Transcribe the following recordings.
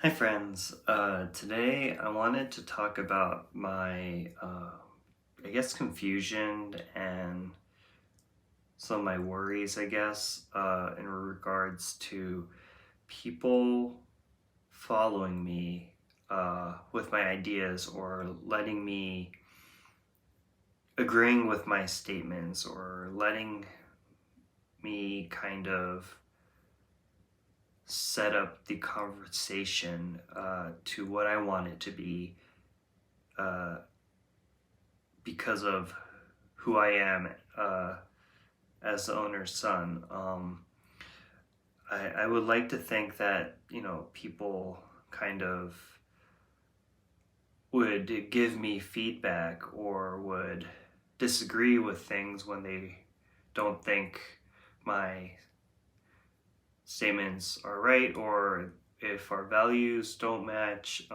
Hi friends, today I wanted to talk about my, confusion and some of my worries, in regards to people following me with my ideas or letting me, agreeing with my statements or letting me kind of set up the conversation to what I want it to be. Uh, because of who I am as the owner's son. I would like to think that, people kind of would give me feedback or would disagree with things when they don't think my statements are right, or if our values don't match,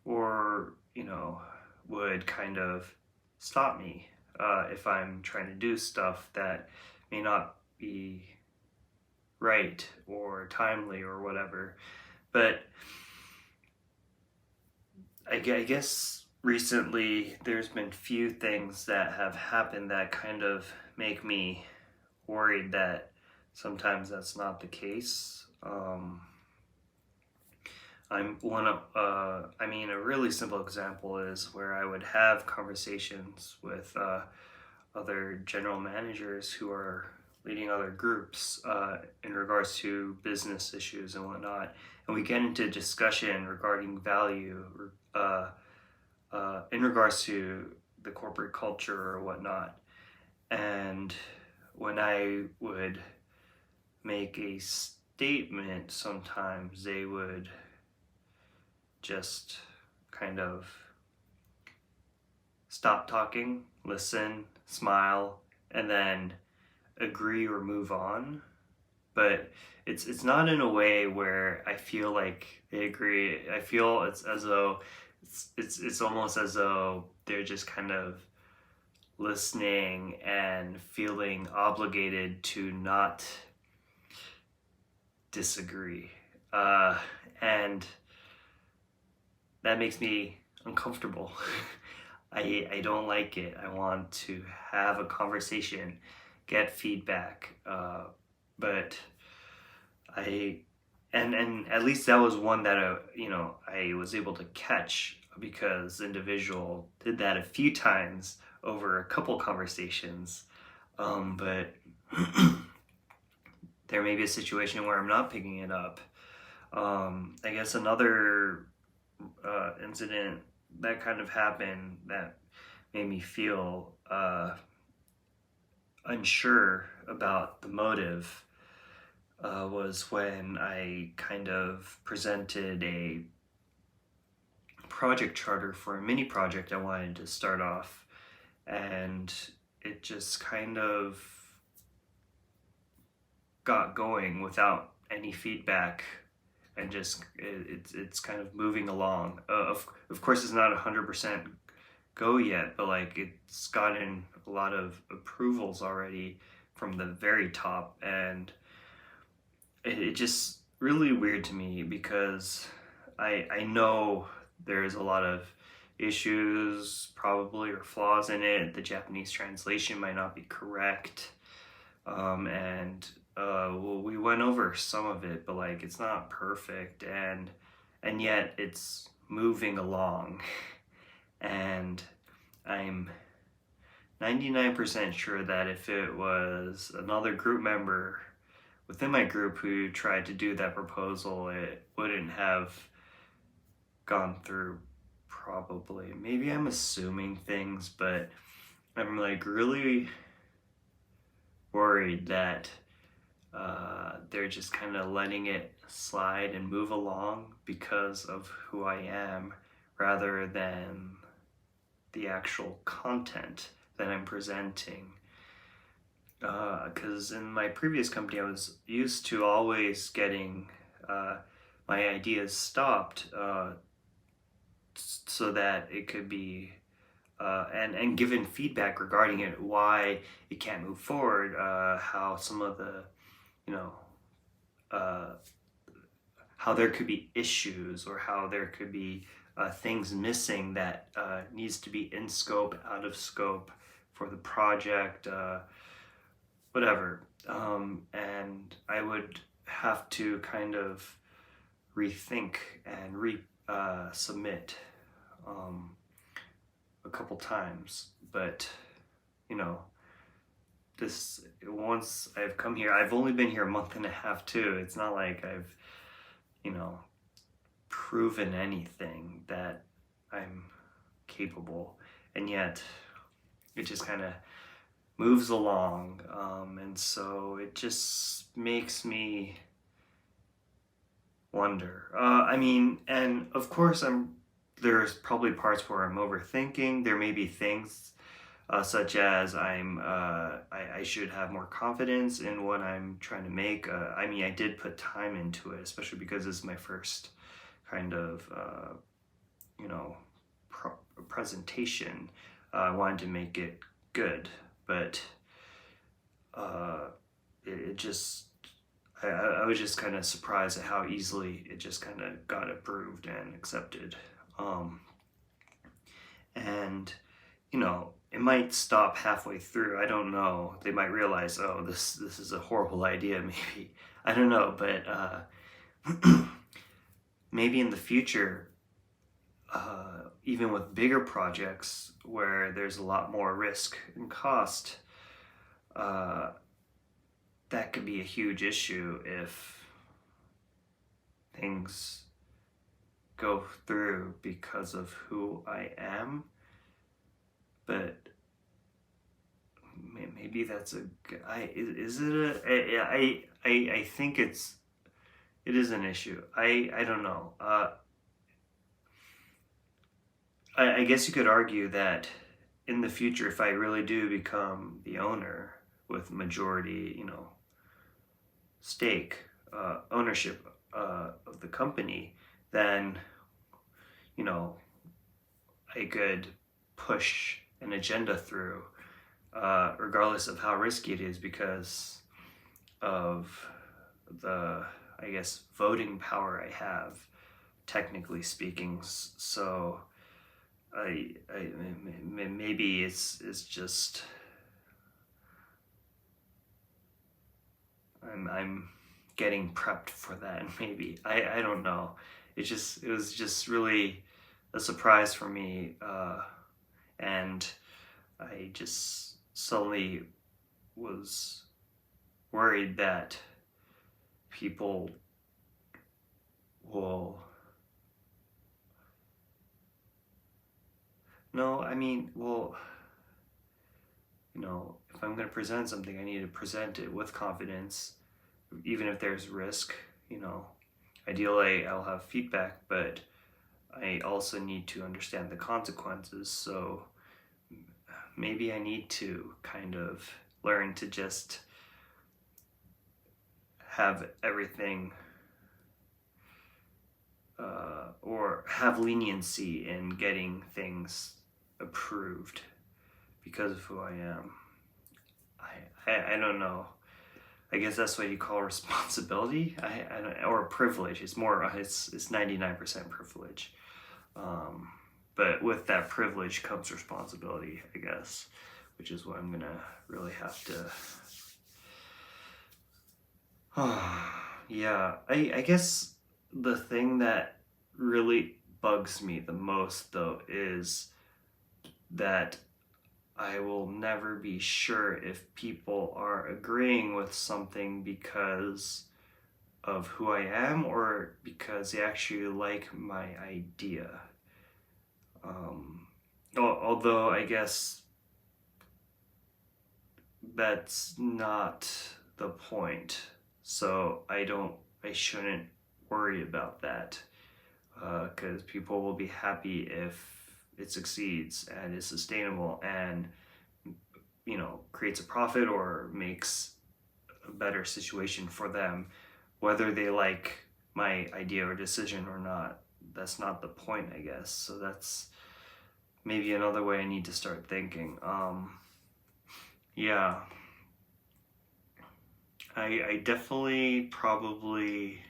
or, would kind of stop me if I'm trying to do stuff that may not be right or timely or whatever. But I guess recently there's been few things that have happened that kind of make me worried that sometimes that's not the case. A really simple example is where I would have conversations with other general managers who are leading other groups in regards to business issues and whatnot. And we get into discussion regarding value in regards to the corporate culture or whatnot. And when I would make a statement, sometimes they would just kind of stop talking, listen, smile, and then agree or move on. But it's not in a way where I feel like they agree. I feel it's as though it's almost as though they're just kind of listening and feeling obligated to not disagree. And that makes me uncomfortable. I don't like it. I want to have a conversation, get feedback, but I and at least that was one that I was able to catch because the individual did that a few times over a couple conversations, but there may be a situation where I'm not picking it up. I guess another incident that kind of happened that made me feel unsure about the motive was when I kind of presented a project charter for a mini project I wanted to start off, and it just kind of got going without any feedback, and just it's kind of moving along. Of course, it's not 100% go yet, but like it's gotten a lot of approvals already from the very top, and it just really weird to me because I know there's a lot of issues probably or flaws in it. The Japanese translation might not be correct, and well, we went over some of it, but like it's not perfect, and yet it's moving along, and I'm 99% sure that if it was another group member within my group who tried to do that proposal, it wouldn't have gone through. Probably, maybe I'm assuming things, but I'm like really worried that they're just kind of letting it slide and move along because of who I am rather than the actual content that I'm presenting. Because in my previous company, I was used to always getting my ideas stopped so that it could be and given feedback regarding it, why it can't move forward, how some of the, you know, uh, how there could be issues or how there could be things missing that needs to be in scope, out of scope for the project, whatever. And I would have to kind of rethink and submit a couple times. But, you know, this once I've come here, I've only been here a month and a half too. It's not like I've, you know, proven anything that I'm capable, and yet it just kind of moves along, and so it just makes me wonder. I mean, and of course there's probably parts where I'm overthinking. There may be things such as I should have more confidence in what I'm trying to make. I mean, I did put time into it, especially because this is my first kind of you know, presentation. I wanted to make it good, but it just I was just kind of surprised at how easily it just kind of got approved and accepted. And you know, it might stop halfway through. I don't know. They might realize, oh, this is a horrible idea. Maybe, I don't know, but maybe in the future, even with bigger projects where there's a lot more risk and cost, that could be a huge issue if things go through because of who I am. But maybe that's is it I think it is an issue. I don't know. I guess you could argue that in the future, if I really do become the owner with majority, you know, stake, ownership of the company, then, you know, I could push an agenda through, regardless of how risky it is, because of the, I guess, voting power I have, technically speaking. So maybe it's just I'm getting prepped for that. Maybe I don't know. It was just really a surprise for me, and I just suddenly was worried that people will. No, I mean, well, you know, if I'm going to present something, I need to present it with confidence, even if there's risk. You know, ideally I'll have feedback, but I also need to understand the consequences. So maybe I need to kind of learn to just have everything, or have leniency in getting things approved because of who I am. I don't know. I guess that's what you call responsibility. I don't, or privilege. It's more. It's 99% privilege. But with that privilege comes responsibility, I guess, which is what I'm gonna really have to. Yeah, I guess the thing that really bugs me the most, though, is that I will never be sure if people are agreeing with something because of who I am or because they actually like my idea. Although I guess that's not the point, so I shouldn't worry about that, because people will be happy if it succeeds and is sustainable and, you know, creates a profit or makes a better situation for them, whether they like my idea or decision or not. That's not the point, I guess. So that's maybe another way I need to start thinking. Yeah, I definitely probably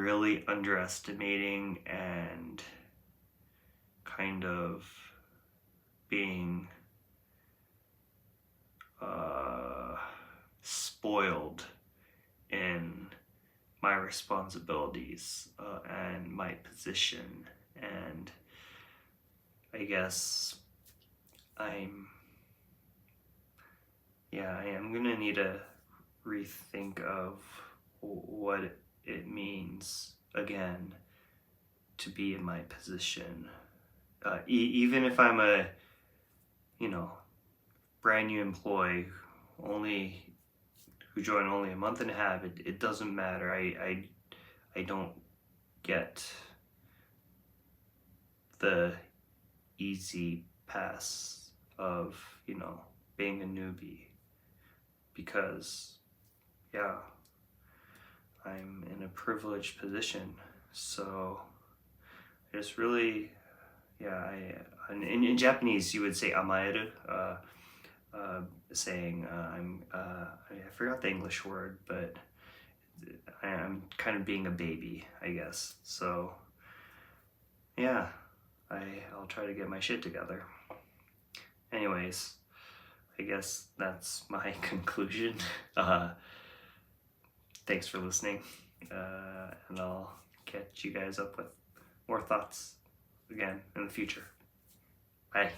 really underestimating and kind of being spoiled in my responsibilities and my position, and I guess I am gonna need to rethink of what it means again to be in my position, even if I'm a brand new employee who joined only a month and a half. It doesn't matter. I don't get the easy pass of being a newbie, because I'm in a privileged position. So I just really in Japanese you would say amaeru, saying I forgot the English word, but I'm kind of being a baby, I guess. So yeah, I'll try to get my shit together. Anyways, I guess that's my conclusion. Thanks for listening, and I'll catch you guys up with more thoughts again in the future. Bye.